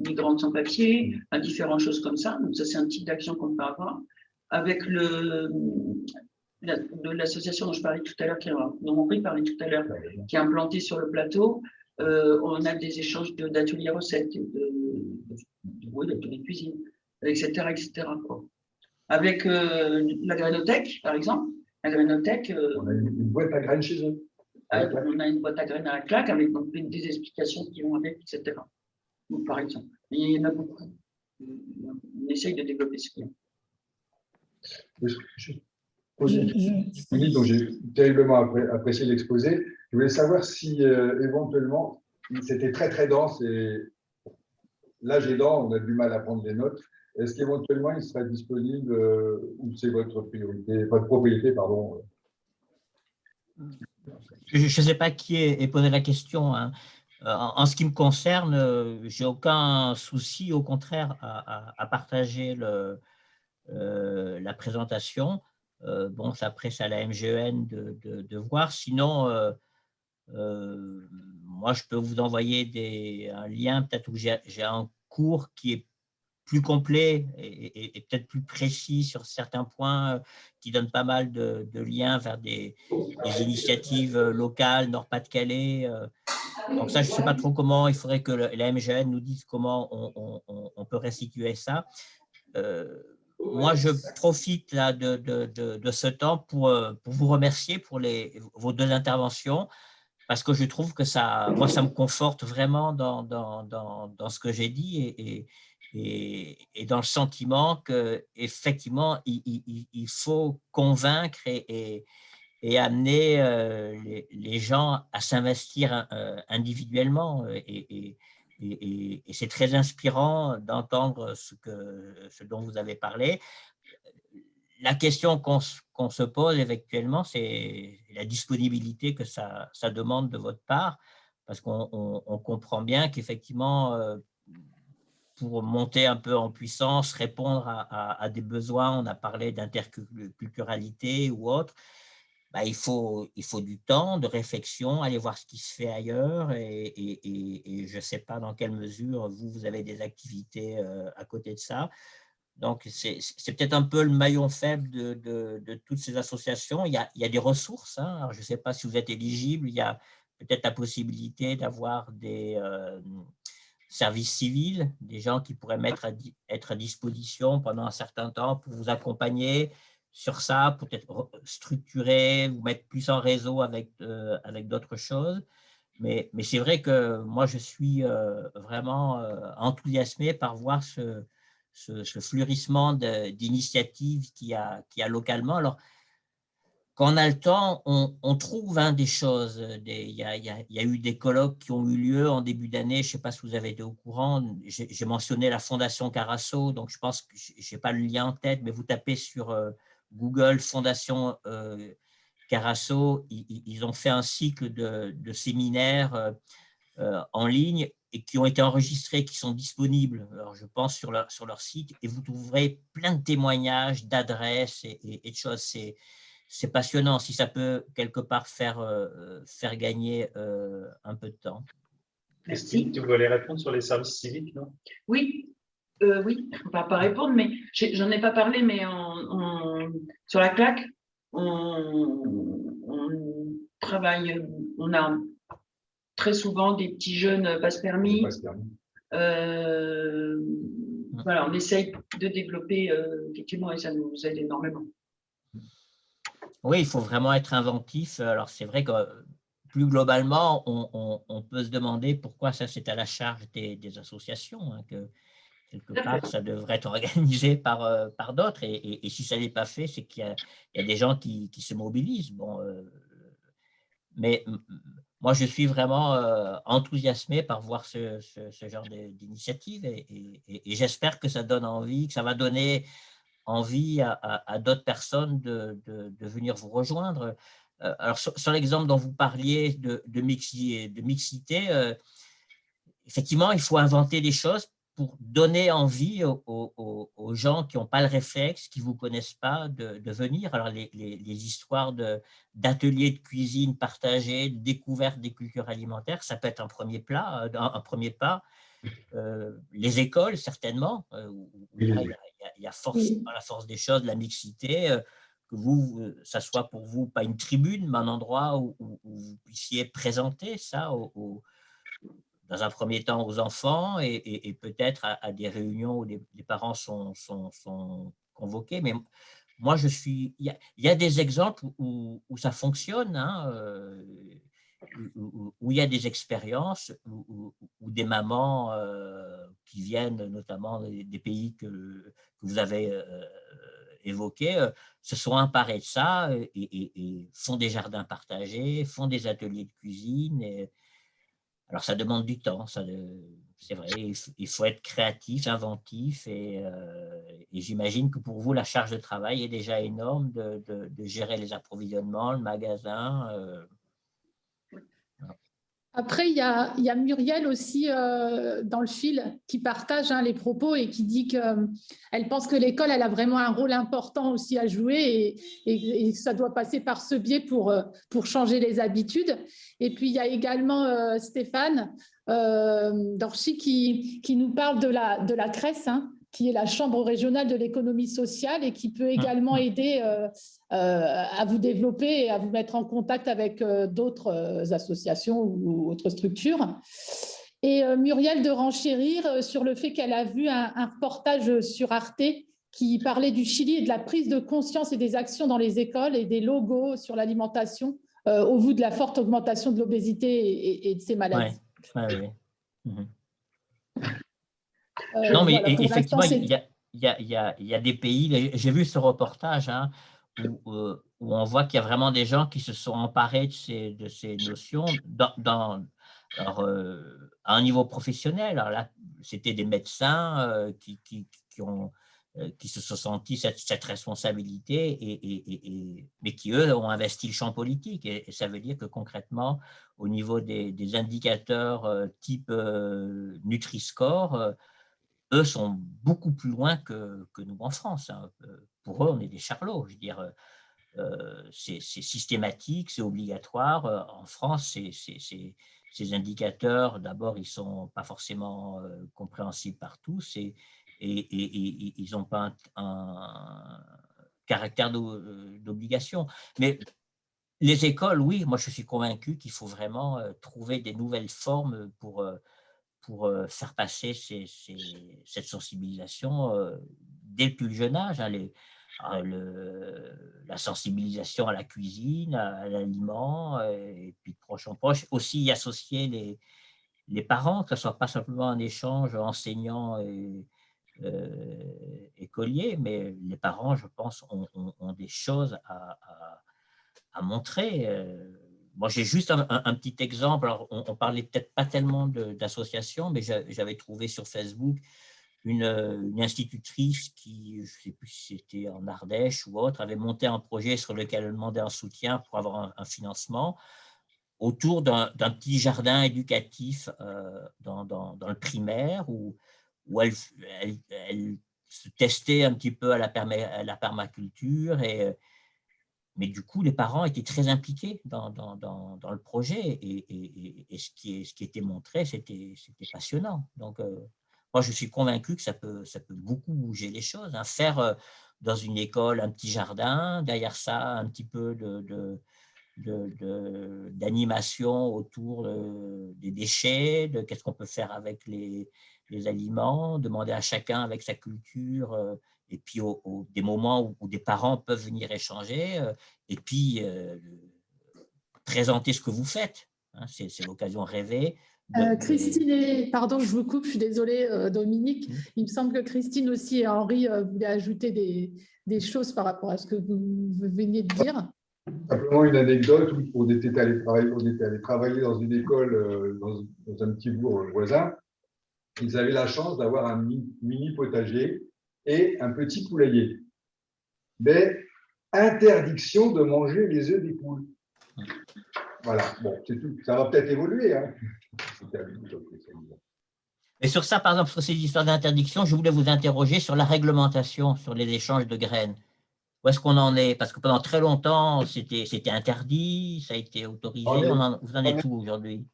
migrants sans papier, différentes choses comme ça. Donc, ça, c'est un type d'action qu'on peut avoir. Avec l'association dont je parlais tout à l'heure, dont Henri parlait tout à l'heure, qui est implantée sur le plateau, on a des échanges d'ateliers recettes, d'ateliers cuisine, etc. quoi. Avec la Grénothèque, par exemple, la Grénothèque… on a une boîte à graines chez eux. On a une boîte à graines à la claque avec donc, des explications qui vont avec, etc. Donc, par exemple. Et il y en a beaucoup. on essaye de développer ce lien. Donc j'ai terriblement apprécié l'exposé. Je voulais savoir si éventuellement, c'était très très dense et l'âge aidant, on a du mal à prendre des notes. Est-ce qu'éventuellement il serait disponible ou c'est votre priorité, votre propriété, pardon? Je ne sais pas qui ait posé la question, hein. En ce qui me concerne, j'ai aucun souci, au contraire, à partager la présentation. Bon, après, c'est à la MGEN de voir. Sinon, moi, je peux vous envoyer un lien, peut-être où j'ai un cours qui est plus complet et peut-être plus précis sur certains points, qui donne pas mal de liens vers des initiatives locales, Nord-Pas-de-Calais. Donc ça, je ne sais pas trop comment, il faudrait que la MGN nous dise comment on peut restituer ça. Moi, je profite là de ce temps pour vous remercier pour vos 2 interventions, parce que je trouve que moi, ça me conforte vraiment dans ce que j'ai dit et dans le sentiment qu'effectivement, il faut convaincre et amener les gens à s'investir individuellement. Et c'est très inspirant d'entendre ce dont vous avez parlé. La question qu'on se pose éventuellement, c'est la disponibilité que ça demande de votre part, parce qu'on comprend bien qu'effectivement, pour monter un peu en puissance, répondre à des besoins, on a parlé d'interculturalité ou autre, bah, il faut du temps, de réflexion, aller voir ce qui se fait ailleurs et je ne sais pas dans quelle mesure vous avez des activités à côté de ça. Donc, c'est peut-être un peu le maillon faible de toutes ces associations. Il y a des ressources, hein. Alors, je ne sais pas si vous êtes éligible, il y a peut-être la possibilité d'avoir des services civils, des gens qui pourraient être à disposition pendant un certain temps pour vous accompagner sur ça, peut-être structurer, vous mettre plus en réseau avec d'autres choses. Mais c'est vrai que moi, je suis vraiment enthousiasmé par voir ce fleurissement d'initiatives qu'il y a localement. Alors, quand on a le temps, on trouve des choses. Il y a eu des colloques qui ont eu lieu en début d'année. Je ne sais pas si vous avez été au courant. J'ai mentionné la Fondation Carasso, donc je pense que je n'ai pas le lien en tête, mais vous tapez sur Google Fondation Carasso. Ils ont fait un cycle de séminaires en ligne et qui ont été enregistrés, qui sont disponibles, alors je pense, sur leur site, et vous trouverez plein de témoignages, d'adresses et de choses. C'est passionnant, si ça peut quelque part faire gagner un peu de temps. Christine, tu voulais répondre sur les services civiques, non? Oui, oui, on ne va pas répondre, mais j'en ai pas parlé, mais sur la claque, on travaille, on a très souvent des petits jeunes passe-permis. Voilà, on essaye de développer, effectivement, et ça nous aide énormément. Oui, il faut vraiment être inventif. Alors, c'est vrai que plus globalement, on peut se demander pourquoi ça, c'est à la charge des associations, hein, que quelque part, ça devrait être organisé par d'autres. Et si ça n'est pas fait, c'est qu'il y a des gens qui se mobilisent. Bon, mais moi, je suis vraiment enthousiasmé par voir ce genre d'initiative et j'espère que ça donne envie, que ça va donner envie à d'autres personnes de venir vous rejoindre. Alors, sur l'exemple dont vous parliez de mixité, effectivement, il faut inventer des choses pour donner envie aux gens qui n'ont pas le réflexe, qui ne vous connaissent pas, de venir. Alors, les histoires d'ateliers de cuisine partagés, de découverte des cultures alimentaires, ça peut être un premier pas. Les écoles, certainement, où il y a forcément la force des choses, la mixité, que ça soit pour vous pas une tribune, mais un endroit où vous puissiez présenter ça dans un premier temps aux enfants et peut-être à des réunions où les parents sont convoqués. Mais moi, il y a des exemples où ça fonctionne, hein. où il y a des expériences où des mamans qui viennent notamment des pays que vous avez évoqués se sont emparées de ça et font des jardins partagés, font des ateliers de cuisine. Alors, ça demande du temps, c'est vrai, il faut être créatif, inventif et j'imagine que pour vous, la charge de travail est déjà énorme de gérer les approvisionnements, le magasin. Après, il y a Muriel aussi dans le fil qui partage les propos et qui dit qu'elle pense que l'école, elle a vraiment un rôle important aussi à jouer et ça doit passer par ce biais pour changer les habitudes. Et puis, il y a également Stéphane Dorchy qui nous parle de la CRES, qui est la Chambre régionale de l'économie sociale et qui peut également aider à vous développer et à vous mettre en contact avec d'autres associations ou autres structures. Et Muriel de renchérir sur le fait qu'elle a vu un reportage sur Arte qui parlait du Chili et de la prise de conscience et des actions dans les écoles et des logos sur l'alimentation au vu de la forte augmentation de l'obésité et de ces maladies. Ouais. Non, mais voilà, effectivement, il y a des pays, j'ai vu ce reportage où on voit qu'il y a vraiment des gens qui se sont emparés de ces notions alors, à un niveau professionnel. Alors là, c'était des médecins qui se sont sentis cette responsabilité, mais qui, eux, ont investi le champ politique. Et ça veut dire que concrètement, au niveau des indicateurs type Nutri-Score, eux sont beaucoup plus loin que nous en France. Pour eux, on est des charlots. Je veux dire, c'est systématique, c'est obligatoire. En France, ces indicateurs, d'abord, ils ne sont pas forcément compréhensibles par tous et ils n'ont pas un caractère d'obligation. Mais les écoles, oui, moi je suis convaincu qu'il faut vraiment trouver des nouvelles formes pour faire passer cette sensibilisation dès le plus jeune âge. La sensibilisation à la cuisine, à l'aliment, et puis de proche en proche. Aussi y associer les parents, que ce ne soit pas simplement un échange enseignant et écolier, mais les parents, je pense, ont des choses à montrer. Moi, j'ai juste un petit exemple. Alors, on parlait peut-être pas tellement d'associations, mais j'avais trouvé sur Facebook une institutrice qui, je ne sais plus si c'était en Ardèche ou autre, avait monté un projet sur lequel elle demandait un soutien pour avoir un financement autour d'un petit jardin éducatif dans le primaire où elle se testait un petit peu à la permaculture mais du coup, les parents étaient très impliqués dans le projet et ce qui était montré, c'était passionnant. Donc, moi, je suis convaincu que ça peut beaucoup bouger les choses. Faire dans une école un petit jardin, derrière ça, un petit peu d'animation autour des déchets, de qu'est-ce qu'on peut faire avec les aliments, demander à chacun avec sa culture et puis des moments où des parents peuvent venir échanger et puis présenter ce que vous faites. C'est l'occasion rêvée. Christine, pardon, je vous coupe, je suis désolée, Dominique. Il me semble que Christine aussi et Henri voulaient ajouter des choses par rapport à ce que vous veniez de dire. Simplement une anecdote où on était allé travailler dans une école, dans un petit bourg voisin. Ils avaient la chance d'avoir un mini potager et un petit poulailler. Mais interdiction de manger les œufs des poules. Voilà, bon, c'est tout. Ça va peut-être évoluer. Et sur ça, par exemple, sur ces histoires d'interdiction, je voulais vous interroger sur la réglementation, sur les échanges de graines. Où est-ce qu'on en est? Parce que pendant très longtemps, c'était interdit, ça a été autorisé. Vous en êtes où aujourd'hui?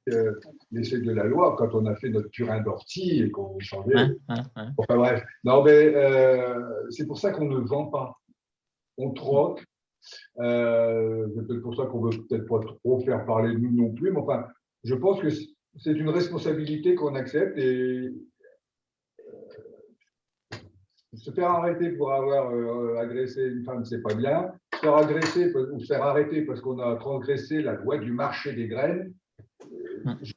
L'essai de la loi, quand on a fait notre purin d'ortie et qu'on changeait. Enfin bref. Non, mais c'est pour ça qu'on ne vend pas. On troque. C'est peut-être pour ça qu'on ne veut peut-être pas trop faire parler de nous non plus. Mais enfin, je pense que c'est une responsabilité qu'on accepte et se faire arrêter pour avoir agressé une femme, c'est pas bien. se faire agresser ou se faire arrêter parce qu'on a transgressé la loi du marché des graines,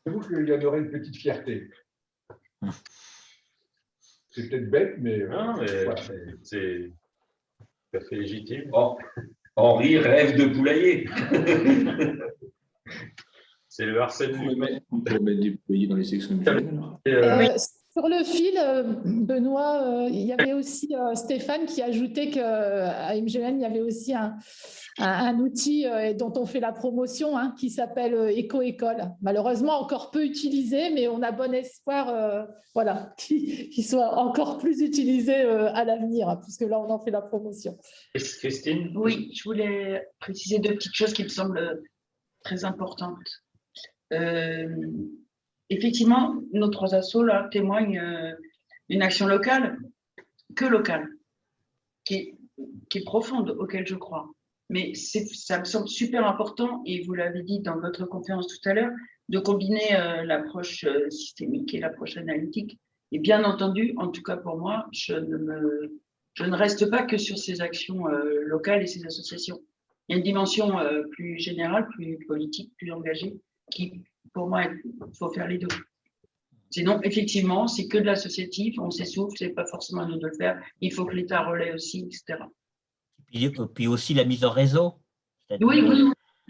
j'avoue qu'il y en aurait une petite fierté. C'est peut-être bête, mais, Non, mais voilà. c'est tout à fait légitime. Oh, Henri rêve de poulailler. C'est le harcèlement. On pourrait mettre des poulaillers dans les sections mutuelles. Sur le fil, Benoît, il y avait aussi Stéphane qui ajoutait qu'à MGN, il y avait aussi un outil dont on fait la promotion qui s'appelle Éco-École. Malheureusement, encore peu utilisé, mais on a bon espoir voilà, qu'il soit encore plus utilisé à l'avenir, puisque là, on en fait la promotion. Christine? Oui, je voulais préciser deux petites choses qui me semblent très importantes. Effectivement, nos trois assos là, témoignent d'une action locale, qui est profonde, auquel je crois. Mais ça me semble super important, et vous l'avez dit dans votre conférence tout à l'heure, de combiner l'approche systémique et l'approche analytique. Et bien entendu, en tout cas pour moi, je ne reste pas que sur ces actions locales et ces associations. Il y a une dimension plus générale, plus politique, plus engagée, qui, pour moi, il faut faire les deux. Sinon, effectivement, c'est que de l'associatif, on s'essouffle, c'est pas forcément à nous de le faire, il faut que l'État relaie aussi, etc. Puis aussi la mise en réseau. Oui,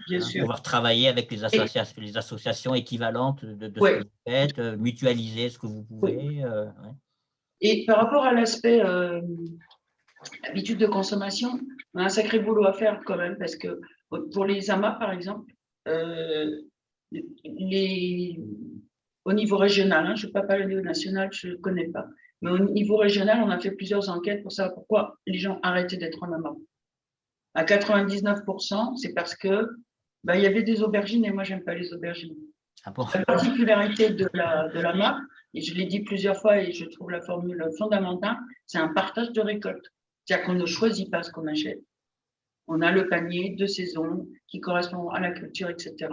bien sûr. Pouvoir travailler avec les associations équivalentes de ce que vous faites, mutualiser ce que vous pouvez. Ouais. Et par rapport à l'aspect habitude de consommation, on a un sacré boulot à faire quand même, parce que pour les amas, par exemple, au niveau régional, je ne vais pas parler au national, je ne connais pas, mais au niveau régional, on a fait plusieurs enquêtes pour savoir pourquoi les gens arrêtaient d'être en amas. À 99%, c'est parce que il y avait des aubergines et moi, j'aime pas les aubergines. Ah bon? La particularité de la MAP, et je l'ai dit plusieurs fois et je trouve la formule fondamentale, c'est un partage de récolte. C'est-à-dire qu'on ne choisit pas ce qu'on achète. On a le panier de saison qui correspond à la culture, etc.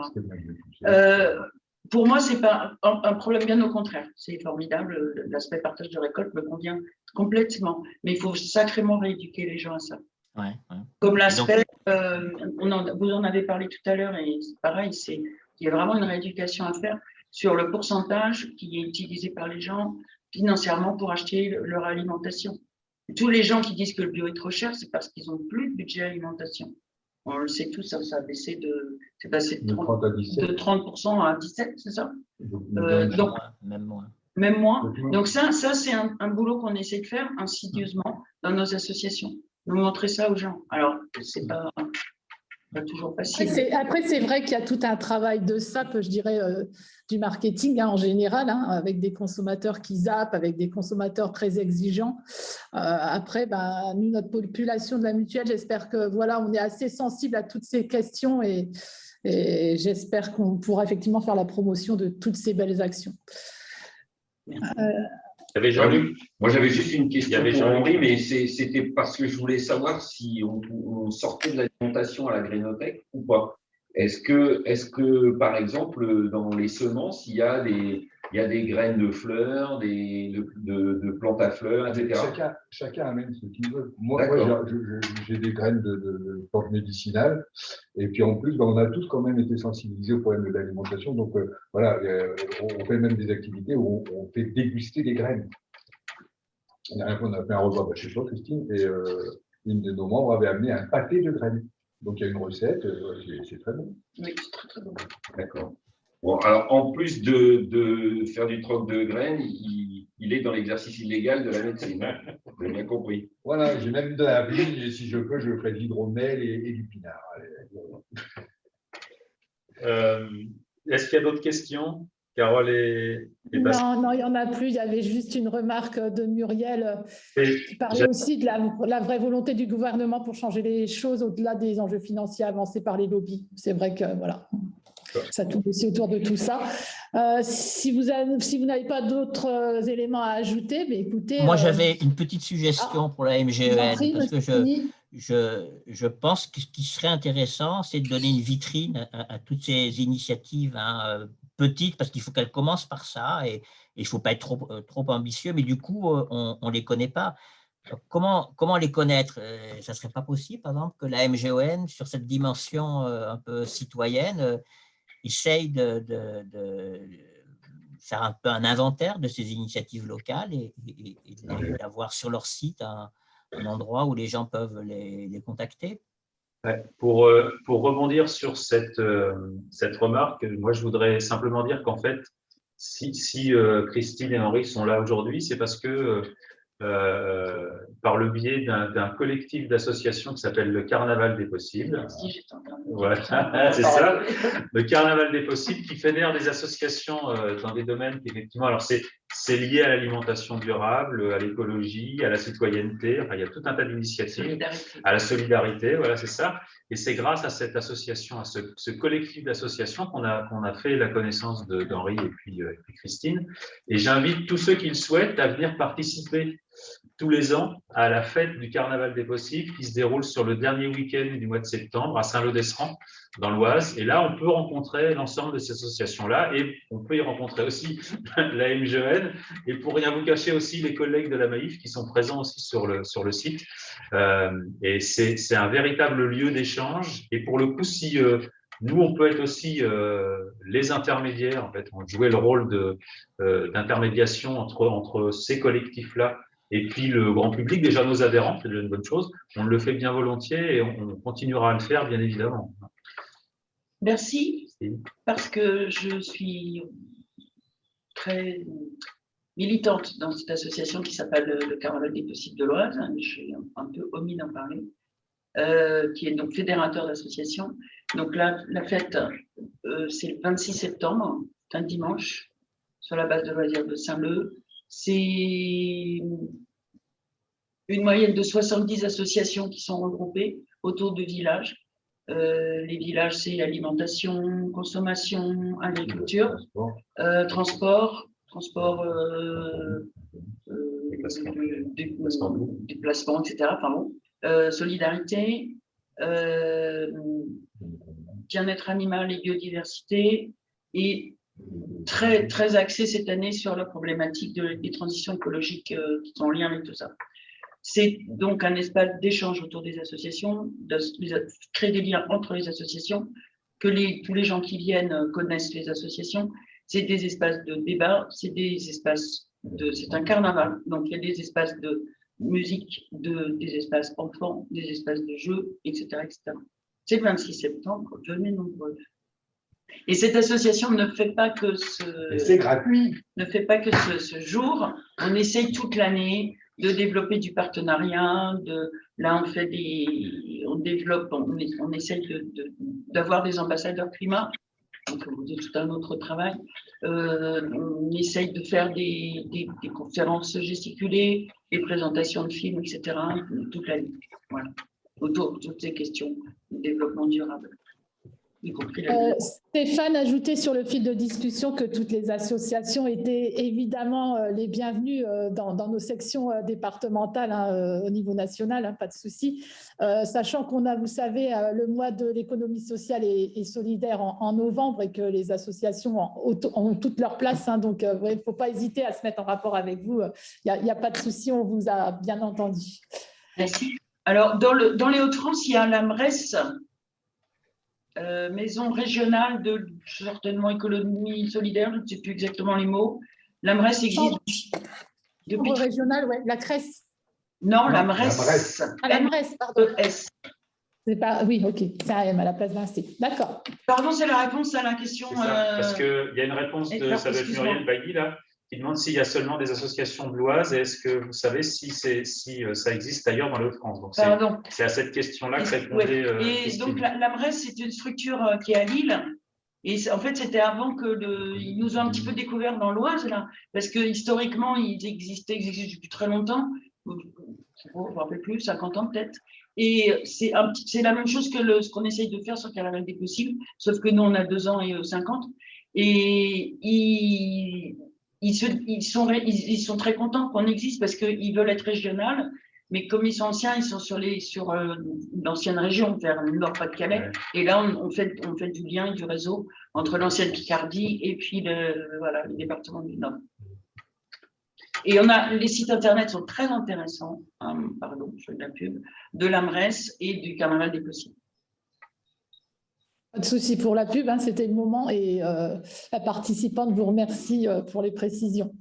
Pour moi, c'est pas un problème, bien au contraire. C'est formidable, l'aspect partage de récolte me convient complètement. Mais il faut sacrément rééduquer les gens à ça. Ouais. Comme l'aspect, vous en avez parlé tout à l'heure, et c'est pareil, il y a vraiment une rééducation à faire sur le pourcentage qui est utilisé par les gens financièrement pour acheter leur alimentation. Tous les gens qui disent que le bio est trop cher, c'est parce qu'ils n'ont plus de budget alimentation. On le sait tous, ça a baissé de 30% à 17%, c'est ça? Donc, même moins. Même moins. Donc ça c'est un boulot qu'on essaie de faire insidieusement dans nos associations. Nous montrer ça aux gens. Alors, c'est pas toujours facile. Après, c'est vrai qu'il y a tout un travail de SAP, je dirais, du marketing en général, avec des consommateurs qui zappent, avec des consommateurs très exigeants. Après, nous, notre population de la mutuelle, j'espère que voilà, on est assez sensible à toutes ces questions et j'espère qu'on pourra effectivement faire la promotion de toutes ces belles actions. Moi, j'avais juste une question pour Henri, mais c'était parce que je voulais savoir si on sortait de l'alimentation à la grainothèque ou pas. Est-ce que, par exemple, dans les semences, il y a des graines de fleurs, de plantes à fleurs, etc. Chacun amène ce qu'il veut. Moi j'ai des graines de plantes médicinales. Et puis en plus, on a tous quand même été sensibilisés au problème de l'alimentation. Donc voilà, on fait même des activités où on fait déguster des graines. On a fait un repas chez toi, Christine, et une de nos membres avait amené un pâté de graines. Donc il y a une recette, c'est très bon. Oui, c'est très très bon. D'accord. Bon, alors en plus de faire du troc de graines, il est dans l'exercice illégal de la médecine. J'ai bien compris. Voilà, j'ai même de la vigne, et si je peux, je ferai de l'hydromel et du pinard. Est-ce qu'il y a d'autres questions? Carole et Non, il n'y en a plus. Il y avait juste une remarque de Muriel qui parlait aussi de la vraie volonté du gouvernement pour changer les choses au-delà des enjeux financiers avancés par les lobbies. C'est vrai que voilà, ça tourne aussi autour de tout ça. Si vous n'avez pas d'autres éléments à ajouter, mais écoutez… Moi, j'avais une petite suggestion pour la MGEN, parce que je pense que ce qui serait intéressant, c'est de donner une vitrine à toutes ces initiatives petites, parce qu'il faut qu'elles commencent par ça, et il ne faut pas être trop ambitieux, mais du coup, on ne les connaît pas. Comment les connaître? Ça ne serait pas possible, par exemple, que la MGON, sur cette dimension un peu citoyenne, essaye de faire un peu un inventaire de ces initiatives locales et d'avoir sur leur site un endroit où les gens peuvent les contacter? Ouais, pour rebondir sur cette remarque, moi je voudrais simplement dire qu'en fait, si Christine et Henri sont là aujourd'hui, c'est parce que par le biais d'un collectif d'associations qui s'appelle le Carnaval des Possibles. Si, j'étais en train de Voilà, c'est ça, le Carnaval des Possibles qui fédère des associations dans des domaines qui effectivement, alors c'est lié à l'alimentation durable, à l'écologie, à la citoyenneté, enfin, il y a tout un tas d'initiatives, à la solidarité, voilà, c'est ça. Et c'est grâce à cette association, à ce collectif d'associations qu'on a fait la connaissance d'Henri et puis Christine. Et j'invite tous ceux qui le souhaitent à venir participer tous les ans à la fête du Carnaval des Possibles qui se déroule sur le dernier week-end du mois de septembre à Saint-Lô-d'Esserand, dans l'Oise. Et là, on peut rencontrer l'ensemble de ces associations-là et on peut y rencontrer aussi la MGN et pour rien vous cacher aussi les collègues de la Maïf qui sont présents aussi sur le site. Et c'est un véritable lieu d'échange. Et pour le coup, si nous, on peut être aussi les intermédiaires, en fait, on jouait le rôle d'intermédiation entre ces collectifs-là et puis le grand public, déjà nos adhérents, c'est déjà une bonne chose. On le fait bien volontiers et on continuera à le faire, bien évidemment. Merci, parce que je suis très militante dans cette association qui s'appelle le Carnaval des Possibles de l'Oise. Je suis un peu omis d'en parler, qui est donc fédérateur d'associations. Donc là, la fête, c'est le 26 septembre, c'est un dimanche, sur la base de loisirs de Saint-Leu. C'est une moyenne de 70 associations qui sont regroupées autour de villages. Les villages, c'est alimentation, consommation, agriculture, transport, déplacement, etc. Enfin bon, solidarité, bien-être animal et biodiversité, et très, très axé cette année sur la problématique des transitions écologiques qui sont en lien avec tout ça. C'est donc un espace d'échange autour des associations, de créer des liens entre les associations, que tous les gens qui viennent connaissent les associations. C'est des espaces de débat, c'est un carnaval, donc il y a des espaces de musique, des espaces enfants, des espaces de jeux, etc. etc. C'est le 26 septembre, venez nombreux. Et cette association ne fait pas que c'est gratuit. Ne fait pas que ce jour. On essaye toute l'année de développer du partenariat. Là, on développe, on essaye d'avoir des ambassadeurs climat. Donc, c'est tout un autre travail. On essaye de faire des conférences gesticulées, des présentations de films, etc. toute l'année. Voilà. Autour de toutes ces questions de développement durable. Stéphane ajoutait sur le fil de discussion que toutes les associations étaient évidemment les bienvenues dans nos sections départementales au niveau national, pas de souci. Sachant qu'on a, vous savez, le mois de l'économie sociale et solidaire en novembre et que les associations ont toute leur place. Donc, il ne faut pas hésiter à se mettre en rapport avec vous. Il n'y a pas de souci, on vous a bien entendu. Merci. Alors, dans les Hauts-de-France, il y a la MRES, maison régionale de certainement économie solidaire, je ne sais plus exactement les mots. La MRES existe depuis. Régionale, oui, la CRES. Non, la MRES. La MRES, pardon. S. Pas, oui, ok, c'est un M à la place d'un C. D'accord. Pardon, c'est la réponse à la question. Parce qu'il y a une réponse de Muriel Bagui, là, qui demande s'il y a seulement des associations de l'Oise et est-ce que vous savez si ça existe ailleurs dans les Hauts-de-France. Donc, c'est à cette question-là que répondait. Et donc, la MRES, c'est une structure qui est à Lille. Et en fait, c'était avant ils nous ont un petit peu découvert dans l'Oise, là, parce que historiquement, ils existaient depuis très longtemps. Je ne me rappelle plus, 50 ans peut-être. Et c'est la même chose que ce qu'on essaye de faire sur Carnaval des Possibles, sauf que nous, on a 2 ans et 50. Et ils sont très contents qu'on existe parce qu'ils veulent être régional, mais comme ils sont anciens, ils sont sur l'ancienne région, vers le Nord-Pas-de-Calais. Ouais. Et là, on fait du lien et du réseau entre l'ancienne Picardie et puis le département du Nord. Et les sites internet sont très intéressants, pardon, je fais de la pub, de l'AMRES et du Carnaval des possibles. Pas de souci pour la pub, hein, c'était le moment et la participante vous remercie pour les précisions.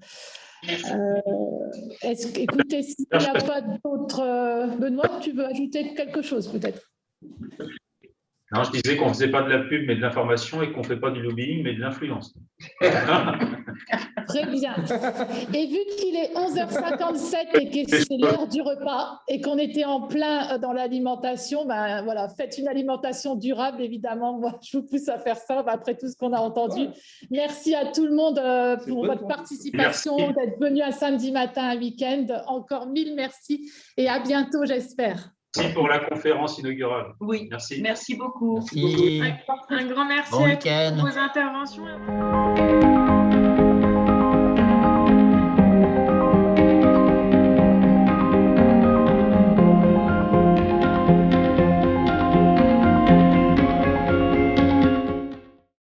Écoutez, s'il n'y a pas d'autres... Benoît, tu veux ajouter quelque chose peut-être? Non, je disais qu'on ne faisait pas de la pub, mais de l'information, et qu'on ne fait pas du lobbying, mais de l'influence. Très bien. Et vu qu'il est 11h57 et que c'est l'heure du repas et qu'on était en plein dans l'alimentation, ben voilà, faites une alimentation durable, évidemment. Moi, je vous pousse à faire ça après tout ce qu'on a entendu. Merci à tout le monde pour votre participation, d'être venu un samedi matin, un week-end. Encore 1000 merci et à bientôt, j'espère. Merci pour la conférence inaugurale. Oui, merci beaucoup. Merci. Un grand merci Bon à week-end. tous pour vos interventions.